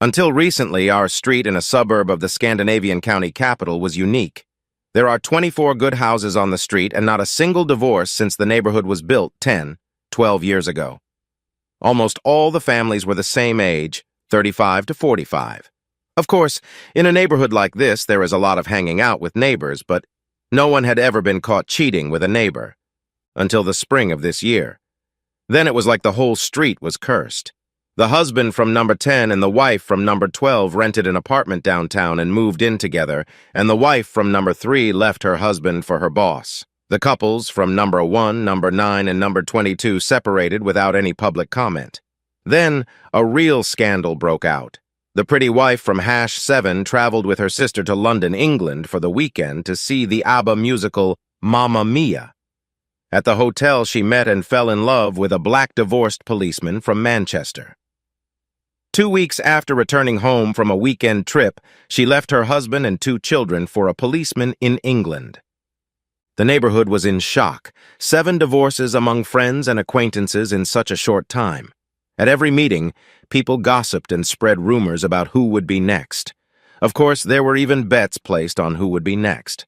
Until recently, our street in a suburb of the Scandinavian county capital was unique. There are 24 good houses on the street and not a single divorce since the neighborhood was built 10, 12 years ago. Almost all the families were the same age, 35 to 45. Of course, in a neighborhood like this, there is a lot of hanging out with neighbors, but no one had ever been caught cheating with a neighbor. Until the spring of this year. Then it was like the whole street was cursed. The husband from number 10 and the wife from number 12 rented an apartment downtown and moved in together, and the wife from number 3 left her husband for her boss. The couples from number 1, number 9, and number 22 separated without any public comment. Then a real scandal broke out. The pretty wife from #7 traveled with her sister to London, England for the weekend to see the ABBA musical Mamma Mia. At the hotel, she met and fell in love with a black divorced policeman from Manchester. 2 weeks after returning home from a weekend trip, she left her husband and 2 children for a policeman in England. The neighborhood was in shock. 7 divorces among friends and acquaintances in such a short time. At every meeting, people gossiped and spread rumors about who would be next. Of course, there were even bets placed on who would be next.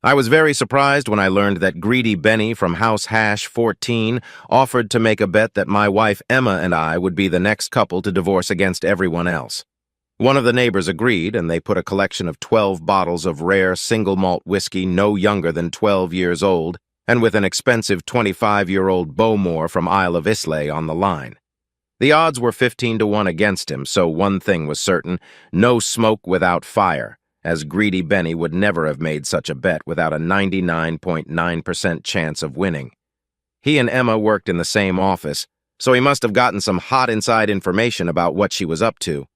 I was very surprised when I learned that greedy Benny from House #14 offered to make a bet that my wife Emma and I would be the next couple to divorce against everyone else. One of the neighbors agreed, and they put a collection of 12 bottles of rare single malt whiskey no younger than 12 years old and with an expensive 25-year-old Bowmore from Isle of Islay on the line. The odds were 15 to 1 against him, so one thing was certain: no smoke without fire, as greedy Benny would never have made such a bet without a 99.9% chance of winning. He and Emma worked in the same office, so he must have gotten some hot inside information about what she was up to.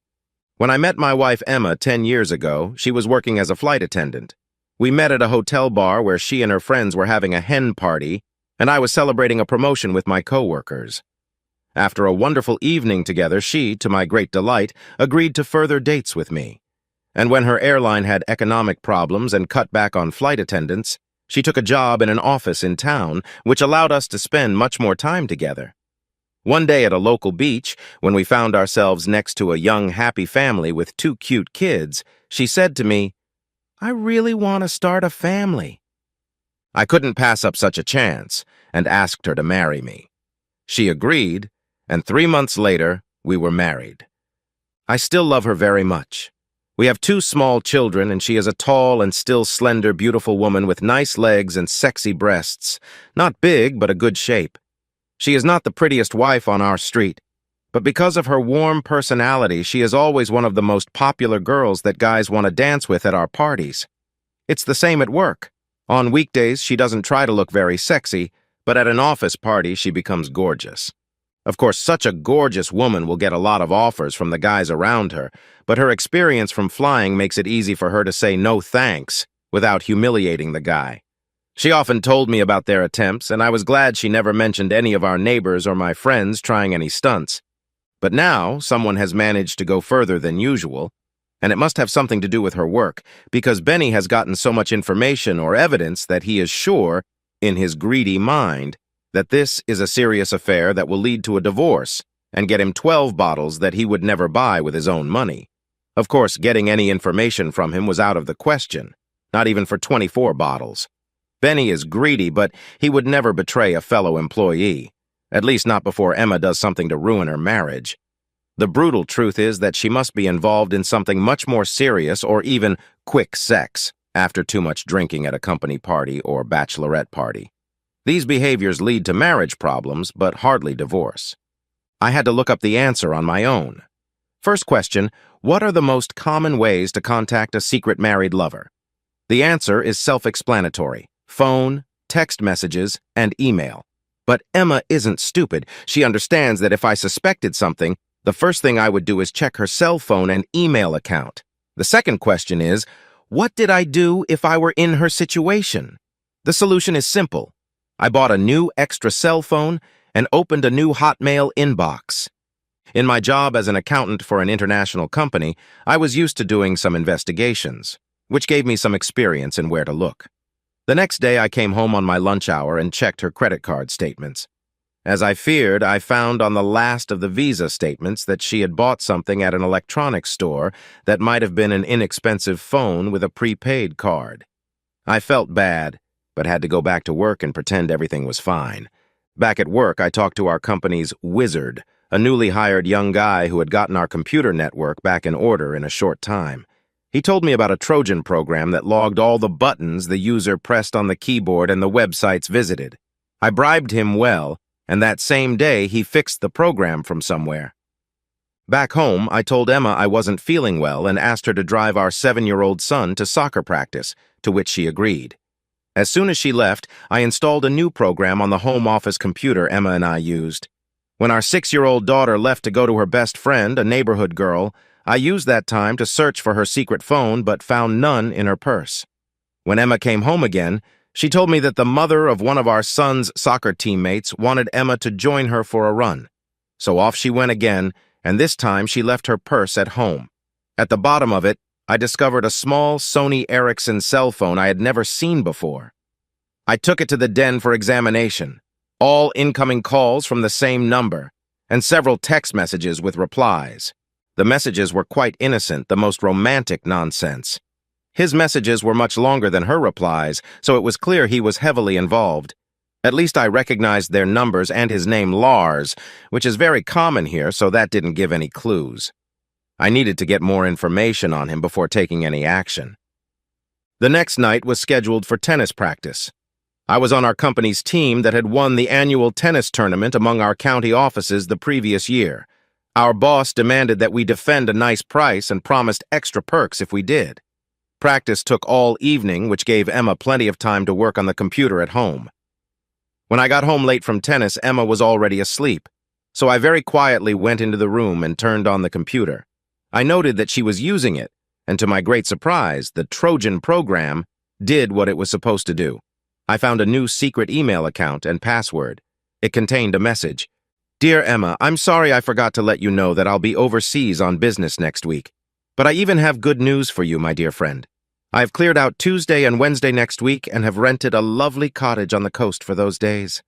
When I met my wife Emma 10 years ago, she was working as a flight attendant. We met at a hotel bar where she and her friends were having a hen party, and I was celebrating a promotion with my coworkers. After a wonderful evening together, she, to my great delight, agreed to further dates with me. And when her airline had economic problems and cut back on flight attendants, she took a job in an office in town, which allowed us to spend much more time together. One day at a local beach, when we found ourselves next to a young, happy family with 2 cute kids, she said to me, "I really want to start a family." I couldn't pass up such a chance and asked her to marry me. She agreed, and 3 months later, we were married. I still love her very much. We have 2 small children, and she is a tall and still slender, beautiful woman with nice legs and sexy breasts. Not big, but a good shape. She is not the prettiest wife on our street, but because of her warm personality, she is always one of the most popular girls that guys want to dance with at our parties. It's the same at work. On weekdays, she doesn't try to look very sexy, but at an office party, she becomes gorgeous. Of course, such a gorgeous woman will get a lot of offers from the guys around her, but her experience from flying makes it easy for her to say no thanks without humiliating the guy. She often told me about their attempts, and I was glad she never mentioned any of our neighbors or my friends trying any stunts. But now, someone has managed to go further than usual, and it must have something to do with her work, because Benny has gotten so much information or evidence that he is sure, in his greedy mind, that this is a serious affair that will lead to a divorce and get him 12 bottles that he would never buy with his own money. Of course, getting any information from him was out of the question, not even for 24 bottles. Benny is greedy, but he would never betray a fellow employee, at least not before Emma does something to ruin her marriage. The brutal truth is that she must be involved in something much more serious or even quick sex after too much drinking at a company party or bachelorette party. These behaviors lead to marriage problems, but hardly divorce. I had to look up the answer on my own. First question, what are the most common ways to contact a secret married lover? The answer is self-explanatory: phone, text messages, and email. But Emma isn't stupid. She understands that if I suspected something, the first thing I would do is check her cell phone and email account. The second question is, what did I do if I were in her situation? The solution is simple. I bought a new extra cell phone and opened a new Hotmail inbox. In my job as an accountant for an international company, I was used to doing some investigations, which gave me some experience in where to look. The next day, I came home on my lunch hour and checked her credit card statements. As I feared, I found on the last of the Visa statements that she had bought something at an electronics store that might have been an inexpensive phone with a prepaid card. I felt bad, but had to go back to work and pretend everything was fine. Back at work, I talked to our company's wizard, a newly hired young guy who had gotten our computer network back in order in a short time. He told me about a Trojan program that logged all the buttons the user pressed on the keyboard and the websites visited. I bribed him well, and that same day he fixed the program from somewhere. Back home, I told Emma I wasn't feeling well and asked her to drive our 7-year-old son to soccer practice, to which she agreed. As soon as she left, I installed a new program on the home office computer Emma and I used. When our 6-year-old daughter left to go to her best friend, a neighborhood girl, I used that time to search for her secret phone but found none in her purse. When Emma came home again, she told me that the mother of one of our son's soccer teammates wanted Emma to join her for a run. So off she went again, and this time she left her purse at home. At the bottom of it, I discovered a small Sony Ericsson cell phone I had never seen before. I took it to the den for examination. All incoming calls from the same number, and several text messages with replies. The messages were quite innocent, the most romantic nonsense. His messages were much longer than her replies, so it was clear he was heavily involved. At least I recognized their numbers and his name Lars, which is very common here, so that didn't give any clues. I needed to get more information on him before taking any action. The next night was scheduled for tennis practice. I was on our company's team that had won the annual tennis tournament among our county offices the previous year. Our boss demanded that we defend a nice price and promised extra perks if we did. Practice took all evening, which gave Emma plenty of time to work on the computer at home. When I got home late from tennis, Emma was already asleep, so I very quietly went into the room and turned on the computer. I noted that she was using it, and to my great surprise, the Trojan program did what it was supposed to do. I found a new secret email account and password. It contained a message. "Dear Emma, I'm sorry I forgot to let you know that I'll be overseas on business next week. But I even have good news for you, my dear friend. I've cleared out Tuesday and Wednesday next week and have rented a lovely cottage on the coast for those days.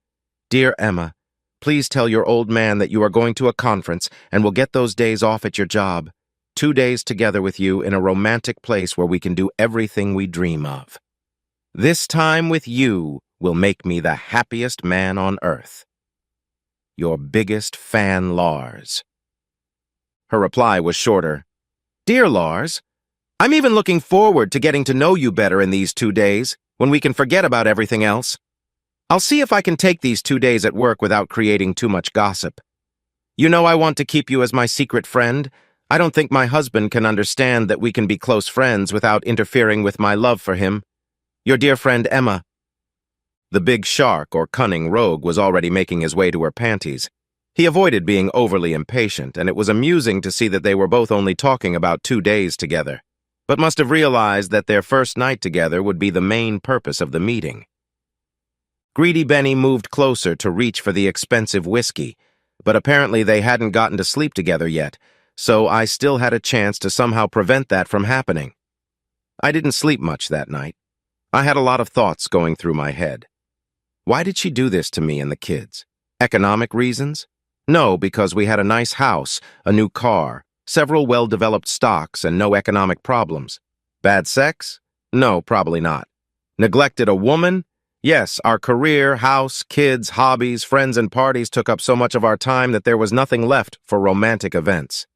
Dear Emma, please tell your old man that you are going to a conference and will get those days off at your job. 2 days together with you in a romantic place where we can do everything we dream of. This time with you will make me the happiest man on earth. Your biggest fan, Lars." Her reply was shorter. "Dear Lars, I'm even looking forward to getting to know you better in these 2 days, when we can forget about everything else. I'll see if I can take these 2 days at work without creating too much gossip. You know I want to keep you as my secret friend. I don't think my husband can understand that we can be close friends without interfering with my love for him. Your dear friend Emma." The big shark or cunning rogue was already making his way to her panties. He avoided being overly impatient, and it was amusing to see that they were both only talking about 2 days together, but must have realized that their first night together would be the main purpose of the meeting. Greedy Benny moved closer to reach for the expensive whiskey, but apparently they hadn't gotten to sleep together yet, so I still had a chance to somehow prevent that from happening. I didn't sleep much that night. I had a lot of thoughts going through my head. Why did she do this to me and the kids? Economic reasons? No, because we had a nice house, a new car, several well-developed stocks, and no economic problems. Bad sex? No, probably not. Neglected a woman? Yes, our career, house, kids, hobbies, friends, and parties took up so much of our time that there was nothing left for romantic events.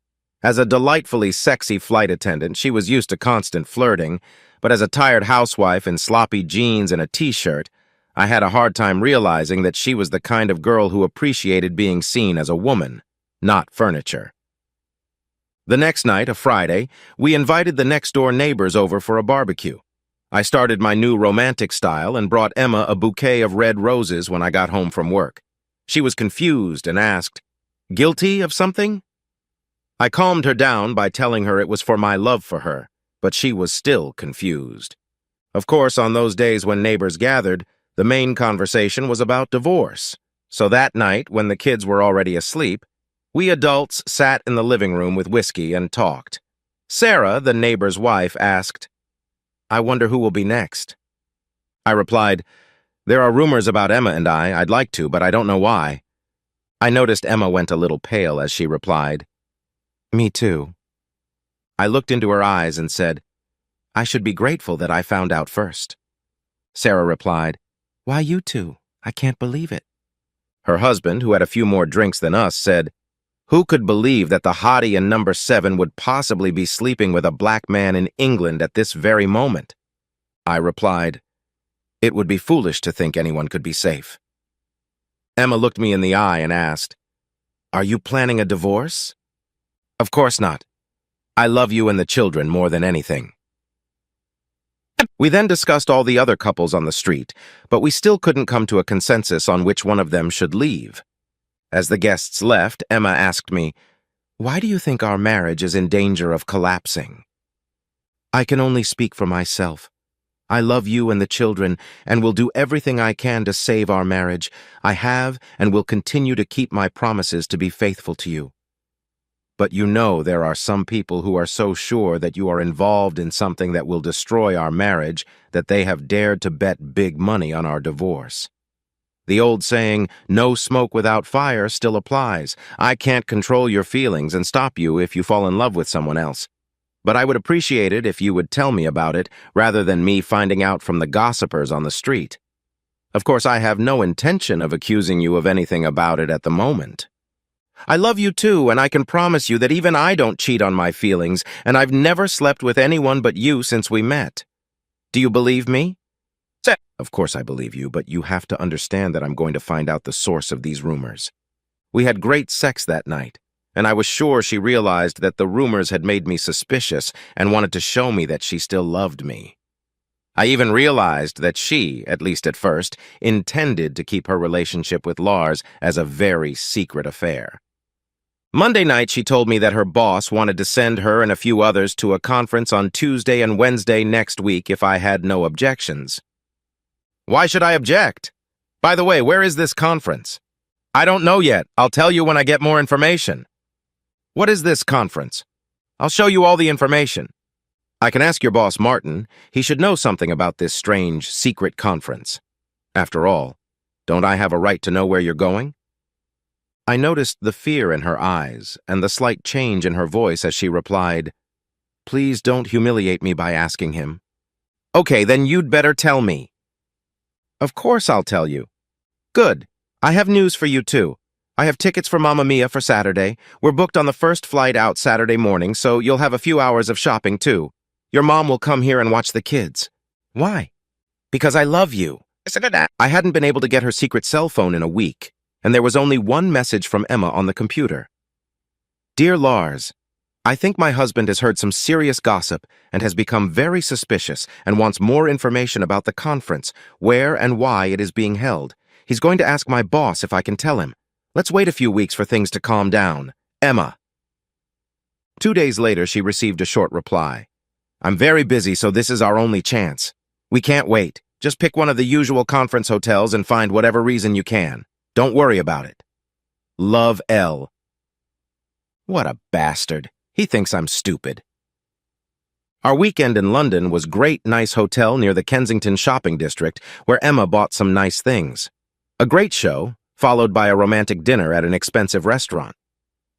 As a delightfully sexy flight attendant, she was used to constant flirting, but as a tired housewife in sloppy jeans and a t-shirt, I had a hard time realizing that she was the kind of girl who appreciated being seen as a woman, not furniture. The next night, a Friday, we invited the next-door neighbors over for a barbecue. I started my new romantic style and brought Emma a bouquet of red roses when I got home from work. She was confused and asked, "Guilty of something?" I calmed her down by telling her it was for my love for her, but she was still confused. Of course, on those days when neighbors gathered, the main conversation was about divorce. So that night, when the kids were already asleep, we adults sat in the living room with whiskey and talked. Sarah, the neighbor's wife, asked, "I wonder who will be next." I replied, "There are rumors about Emma and I'd like to, but I don't know why. I noticed Emma went a little pale as she replied, "Me too." I looked into her eyes and said, "I should be grateful that I found out first." Sarah replied, "Why you two? I can't believe it." Her husband, who had a few more drinks than us, said, "Who could believe that the hottie in number 7 would possibly be sleeping with a black man in England at this very moment?" I replied, "It would be foolish to think anyone could be safe." Emma looked me in the eye and asked, "Are you planning a divorce?" "Of course not. I love you and the children more than anything." We then discussed all the other couples on the street, but we still couldn't come to a consensus on which one of them should leave. As the guests left, Emma asked me, "Why do you think our marriage is in danger of collapsing?" "I can only speak for myself. I love you and the children and will do everything I can to save our marriage. I have and will continue to keep my promises to be faithful to you. But you know there are some people who are so sure that you are involved in something that will destroy our marriage that they have dared to bet big money on our divorce. The old saying, 'No smoke without fire,' still applies. I can't control your feelings and stop you if you fall in love with someone else. But I would appreciate it if you would tell me about it rather than me finding out from the gossipers on the street. Of course, I have no intention of accusing you of anything about it at the moment. I love you too, and I can promise you that even I don't cheat on my feelings, and I've never slept with anyone but you since we met. Do you believe me?" "Of course I believe you, but you have to understand that I'm going to find out the source of these rumors. We had great sex that night, and I was sure she realized that the rumors had made me suspicious and wanted to show me that she still loved me. I even realized that she, at least at first, intended to keep her relationship with Lars as a very secret affair. Monday night, she told me that her boss wanted to send her and a few others to a conference on Tuesday and Wednesday next week if I had no objections. Why should I object? By the way, where is this conference? I don't know yet. I'll tell you when I get more information. What is this conference? I'll show you all the information. I can ask your boss, Martin. He should know something about this strange, secret conference. After all, don't I have a right to know where you're going? I noticed the fear in her eyes and the slight change in her voice as she replied, "Please don't humiliate me by asking him." "Okay, then you'd better tell me." "Of course I'll tell you." "Good. I have news for you, too. I have tickets for Mamma Mia for Saturday. We're booked on the first flight out Saturday morning, so you'll have a few hours of shopping, too. Your mom will come here and watch the kids." "Why?" "Because I love you." I hadn't been able to get her secret cell phone in a week, and there was only one message from Emma on the computer. "Dear Lars, I think my husband has heard some serious gossip and has become very suspicious and wants more information about the conference, where and why it is being held. He's going to ask my boss if I can tell him. Let's wait a few weeks for things to calm down. Emma." 2 days later, she received a short reply. "I'm very busy, so this is our only chance. We can't wait. Just pick one of the usual conference hotels and find whatever reason you can. Don't worry about it. Love, L." What a bastard. He thinks I'm stupid. Our weekend in London was great, nice hotel near the Kensington shopping district where Emma bought some nice things. A great show, followed by a romantic dinner at an expensive restaurant.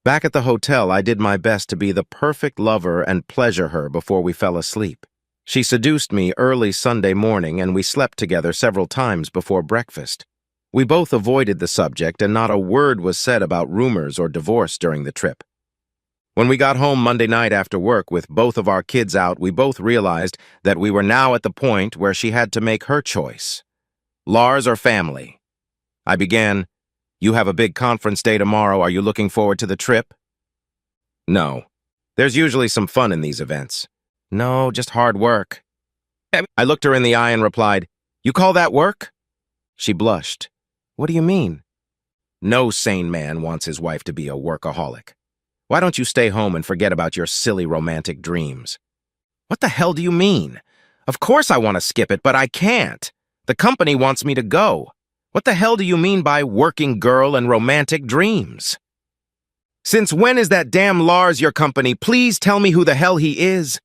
Back at the hotel, I did my best to be the perfect lover and pleasure her before we fell asleep. She seduced me early Sunday morning, and we slept together several times before breakfast. We both avoided the subject, and not a word was said about rumors or divorce during the trip. When we got home Monday night after work with both of our kids out, we both realized that we were now at the point where she had to make her choice. Lars or family? I began, "You have a big conference day tomorrow. Are you looking forward to the trip?" "No. There's usually some fun in these events." "No, just hard work." I looked her in the eye and replied, "You call that work?" She blushed. "What do you mean?" No sane man wants his wife to be a workaholic. Why don't you stay home and forget about your silly romantic dreams? What the hell do you mean? Of course I want to skip it, but I can't. The company wants me to go. What the hell do you mean by working girl and romantic dreams? Since when is that damn Lars your company? Please tell me who the hell he is.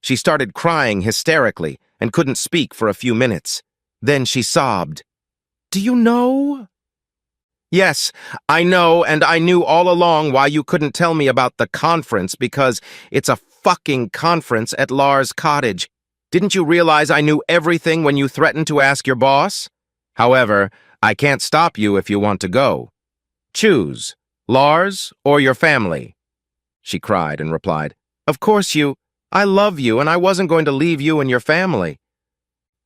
She started crying hysterically and couldn't speak for a few minutes. Then she sobbed. "Do you know?" Yes, I know, and I knew all along why you couldn't tell me about the conference, because it's a fucking conference at Lars' cottage. Didn't you realize I knew everything when you threatened to ask your boss? However, I can't stop you if you want to go. Choose, Lars or your family. She cried and replied, Of course I love you, and I wasn't going to leave you and your family.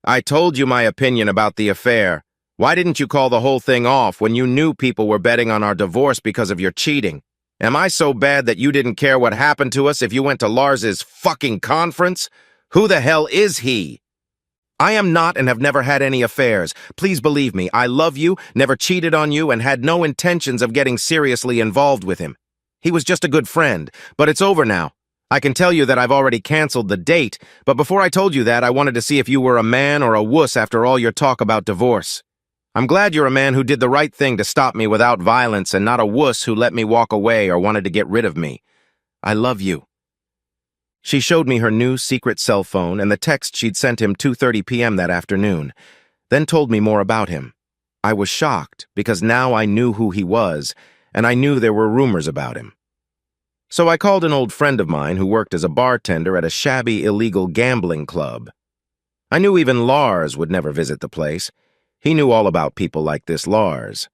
I told you my opinion about the affair. Why didn't you call the whole thing off when you knew people were betting on our divorce because of your cheating? Am I so bad that you didn't care what happened to us if you went to Lars's fucking conference? Who the hell is he? I am not and have never had any affairs. Please believe me, I love you, never cheated on you, and had no intentions of getting seriously involved with him. He was just a good friend, but it's over now. I can tell you that I've already canceled the date, but before I told you that, I wanted to see if you were a man or a wuss after all your talk about divorce. I'm glad you're a man who did the right thing to stop me without violence and not a wuss who let me walk away or wanted to get rid of me. I love you. She showed me her new secret cell phone and the text she'd sent him 2:30 p.m. that afternoon, then told me more about him. I was shocked because now I knew who he was, and I knew there were rumors about him. So I called an old friend of mine who worked as a bartender at a shabby illegal gambling club. I knew even Lars would never visit the place. He knew all about people like this Lars.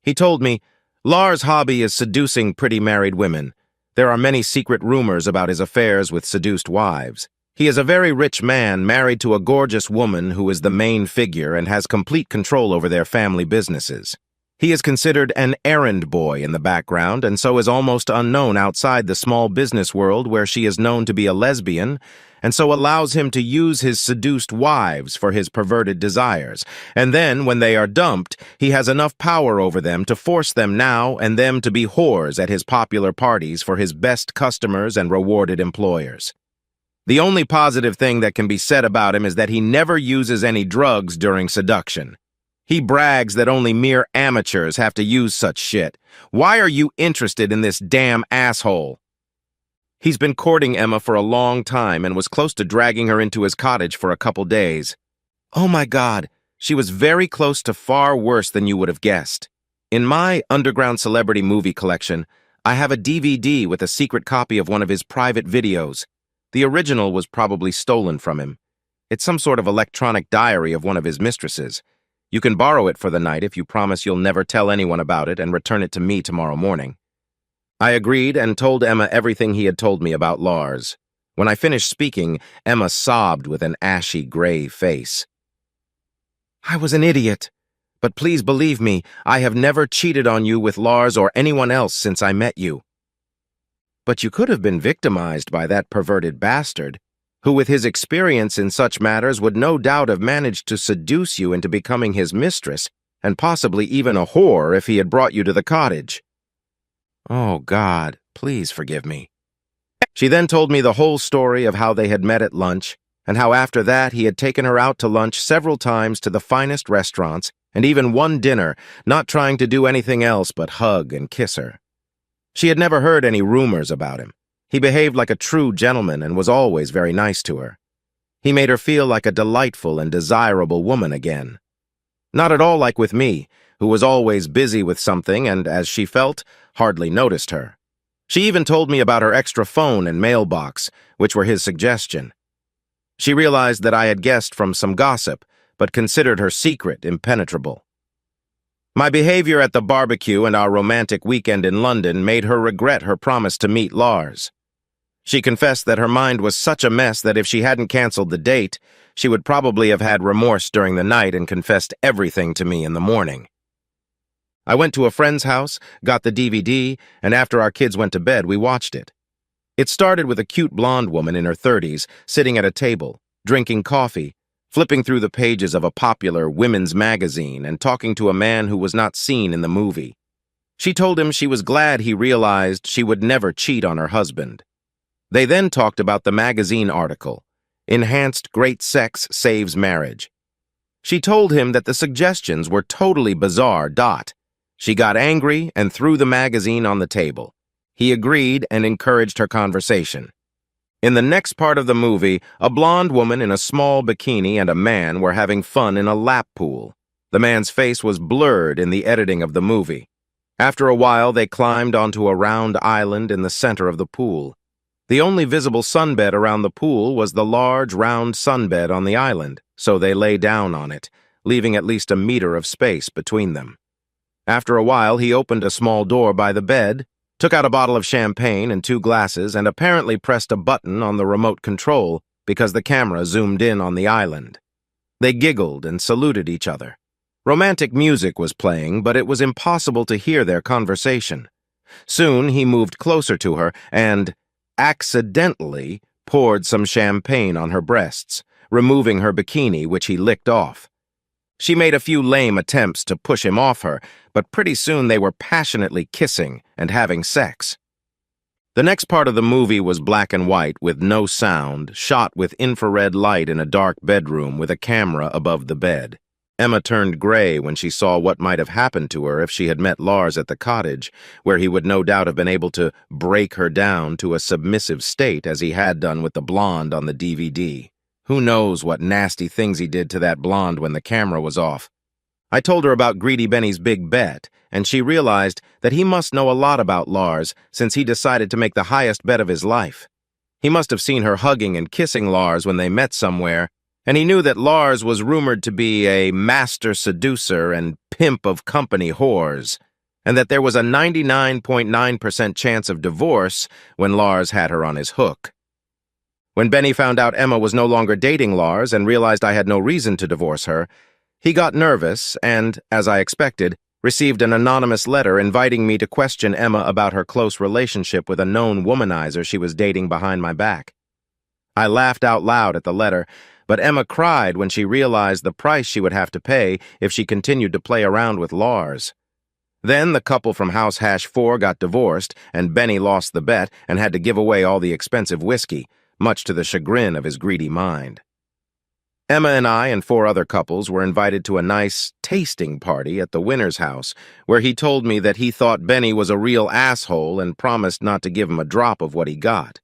He told me, Lars' hobby is seducing pretty married women. There are many secret rumors about his affairs with seduced wives. He is a very rich man married to a gorgeous woman who is the main figure and has complete control over their family businesses. He is considered an errand boy in the background and so is almost unknown outside the small business world where she is known to be a lesbian, and so allows him to use his seduced wives for his perverted desires. And then, when they are dumped, he has enough power over them to force them now and them to be whores at his popular parties for his best customers and rewarded employers. The only positive thing that can be said about him is that he never uses any drugs during seduction. He brags that only mere amateurs have to use such shit. Why are you interested in this damn asshole? He's been courting Emma for a long time and was close to dragging her into his cottage for a couple days. Oh my God, she was very close to far worse than you would have guessed. In my underground celebrity movie collection, I have a DVD with a secret copy of one of his private videos. The original was probably stolen from him. It's some sort of electronic diary of one of his mistresses. You can borrow it for the night if you promise you'll never tell anyone about it and return it to me tomorrow morning. I agreed and told Emma everything he had told me about Lars. When I finished speaking, Emma sobbed with an ashy gray face. I was an idiot, but please believe me, I have never cheated on you with Lars or anyone else since I met you. But you could have been victimized by that perverted bastard, who with his experience in such matters would no doubt have managed to seduce you into becoming his mistress, and possibly even a whore if he had brought you to the cottage. Oh, God, please forgive me. She then told me the whole story of how they had met at lunch, and how after that he had taken her out to lunch several times to the finest restaurants, and even one dinner, not trying to do anything else but hug and kiss her. She had never heard any rumors about him. He behaved like a true gentleman and was always very nice to her. He made her feel like a delightful and desirable woman again. Not at all like with me, who was always busy with something and, as she felt, hardly noticed her. She even told me about her extra phone and mailbox, which were his suggestion. She realized that I had guessed from some gossip, but considered her secret impenetrable. My behavior at the barbecue and our romantic weekend in London made her regret her promise to meet Lars. She confessed that her mind was such a mess that if she hadn't canceled the date, she would probably have had remorse during the night and confessed everything to me in the morning. I went to a friend's house, got the DVD, and after our kids went to bed, we watched it. It started with a cute blonde woman in her 30s, sitting at a table, drinking coffee, flipping through the pages of a popular women's magazine and talking to a man who was not seen in the movie. She told him she was glad he realized she would never cheat on her husband. They then talked about the magazine article, Enhanced Great Sex Saves Marriage. She told him that the suggestions were totally bizarre. She got angry and threw the magazine on the table. He agreed and encouraged her conversation. In the next part of the movie, a blonde woman in a small bikini and a man were having fun in a lap pool. The man's face was blurred in the editing of the movie. After a while, they climbed onto a round island in the center of the pool. The only visible sunbed around the pool was the large, round sunbed on the island, so they lay down on it, leaving at least a meter of space between them. After a while, he opened a small door by the bed, took out a bottle of champagne and 2 glasses, and apparently pressed a button on the remote control because the camera zoomed in on the island. They giggled and saluted each other. Romantic music was playing, but it was impossible to hear their conversation. Soon he moved closer to her and, accidentally, poured some champagne on her breasts, removing her bikini, which he licked off. She made a few lame attempts to push him off her, but pretty soon they were passionately kissing and having sex. The next part of the movie was black and white with no sound, shot with infrared light in a dark bedroom with a camera above the bed. Emma turned gray when she saw what might have happened to her if she had met Lars at the cottage, where he would no doubt have been able to break her down to a submissive state as he had done with the blonde on the DVD. Who knows what nasty things he did to that blonde when the camera was off. I told her about Greedy Benny's big bet, and she realized that he must know a lot about Lars since he decided to make the highest bet of his life. He must have seen her hugging and kissing Lars when they met somewhere, and he knew that Lars was rumored to be a master seducer and pimp of company whores, and that there was a 99.9% chance of divorce when Lars had her on his hook. When Benny found out Emma was no longer dating Lars and realized I had no reason to divorce her, he got nervous and, as I expected, received an anonymous letter inviting me to question Emma about her close relationship with a known womanizer she was dating behind my back. I laughed out loud at the letter, but Emma cried when she realized the price she would have to pay if she continued to play around with Lars. Then the couple from House Hash 4 got divorced, and Benny lost the bet and had to give away all the expensive whiskey, much to the chagrin of his greedy mind. Emma and I and 4 other couples were invited to a nice tasting party at the winner's house, where he told me that he thought Benny was a real asshole and promised not to give him a drop of what he got.